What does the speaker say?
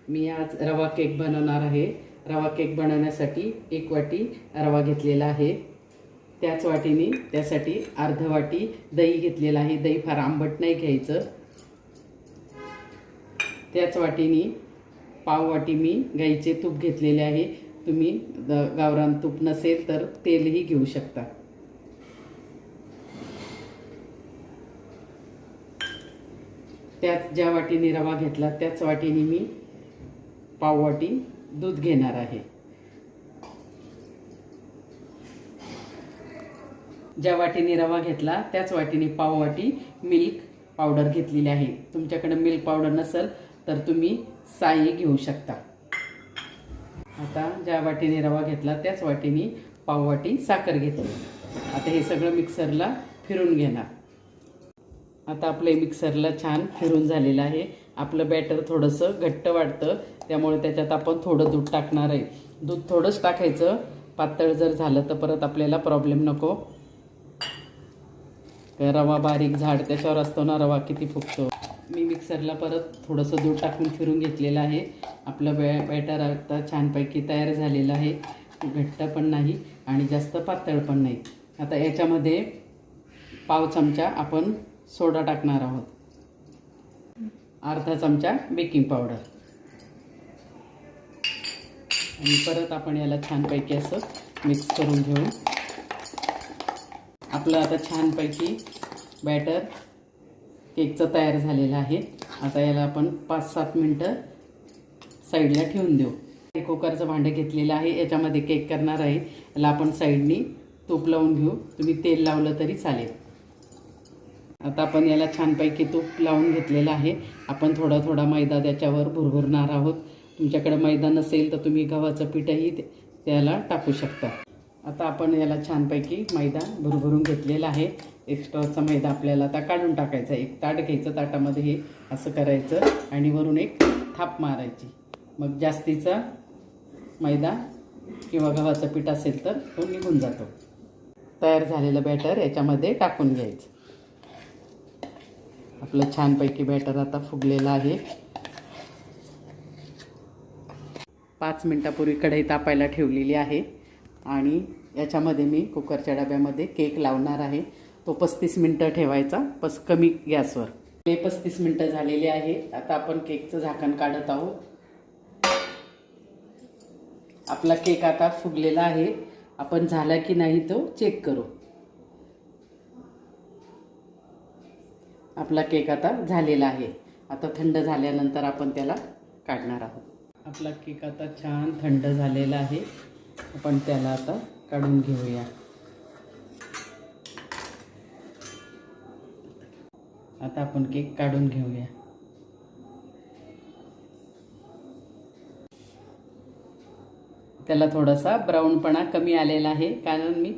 मी आज रवा केक बनवणार आहे। रवा केक बनवण्यासाठी 1 वाटी रवा घेतलेला आहे। त्याच वाटीने त्यासाठी अर्ध वाटी दही घेतलेला आहे। दही फार आंबट नाही घ्यायचं। त्याच वाटीने पाव वाटी मी गाईचे तूप घेतलेले आहे। तुम्ही गावरान तूप नसेल तर तेलही घेऊ शकता। त्यात ज्या वाटीने रवा घेतला त्याच वाटीने मी पाव वाटी दूध घेणार आहे। ज्या वाटीने रवा घेतला त्याच वाटीने पाव वाटी मिल्क पावडर घेतलेली आहे। तुमच्याकडे मिल्क पावडर नसेल तर तुम्ही साई घेऊ शकता। आता ज्या वाटीने रवा घेतला त्याच वाटीने पाव वाटी साखर घेतली। आता हे सगळं मिक्सरला फिरून घेणार। आता आपले मिक्सरला छान फिरून झालेलं आहे। आपलं बॅटर थोडंसं घट्ट वाटतं, त्यामुळे त्याच्यात आपण थोडं दूध टाकणार आहे। दूध थोडंच टाकायचं, पातळ जर झालं तर परत आपल्याला प्रॉब्लेम नको। रवा बारीक झाड त्याच्यावर असतो ना, रवा किती फुगतो। मी मिक्सरला परत थोडंसं दूध टाकून फिरून घेतलेलं आहे। आपलं बॅटर आता छानपैकी तयार झालेलं आहे। घट्ट पण नाही आणि जास्त पातळ पण नाही। आता याच्यामध्ये पाव चमचा आपण सोडा टाकणार आहोत, अर्धा चमचा बेकिंग पावडर आणि परत आपण याला छानपैकी असं मिक्स करून घेऊ। आपलं आता छानपैकी बॅटर केकचं तयार झालेलं आहे। आता याला आपण 5-7 मिनटं साईडला ठेवून देऊ। कुकरचं भांडं घेतलेलं आहे, याच्यामध्ये केक करणार आहे। याला आपण साईडनी तूप लावून घेऊ, तुम्ही तेल लावलं तरी चालेल। आता आपण याला छानपैकी तूप लावून घेतलेलं आहे। आपण थोडा थोडा मैदा त्याच्यावर भुरभुरणार आहोत। तुमच्याकडे मैदा नसेल तर तुम्ही गव्हाचं पीठही त्याला टाकू शकता। आता आपण याला छानपैकी मैदा भुरभुरून घेतलेला आहे। एक्स्ट्राचा मैदा आपल्याला आता काढून टाकायचा। एक ताट घ्यायचं, ताटामध्ये हे असं करायचं आणि वरून एक थाप मारायची। मग जास्तीचा मैदा किंवा गव्हाचं पीठ असेल तर तो निघून जातो। तयार झालेलं बॅटर याच्यामध्ये टाकून घ्यायचं। आपलं छानपैकी बॅटर आता फुगलेलं आहे। 5 मिनिटापूर्वी कढई तापायला ठेवलेली आहे आणि याच्यामध्ये मी कुकरच्या डब्यामध्ये केक लावणार आहे। तो 35 मिनिटं ठेवायचा, कमी गॅसवर। 35 मिनिटं झालेली आहे। आता आपण केकचं झाकण काढत आहोत। आपला केक आता फुगलेला आहे। आपण झाला की नाही तो चेक करू। आपला केक आता झालेला आहे। आता थंड झाल्यानंतर आपण त्याला काढणार आहोत। आपला केक आता छान थंड झालेला आहे। आपण त्याला आता काढून घेऊया। आता आपण केक काढून घेऊया। त्याला थोडासा ब्राऊनपणा कमी आलेला आहे, कारण मी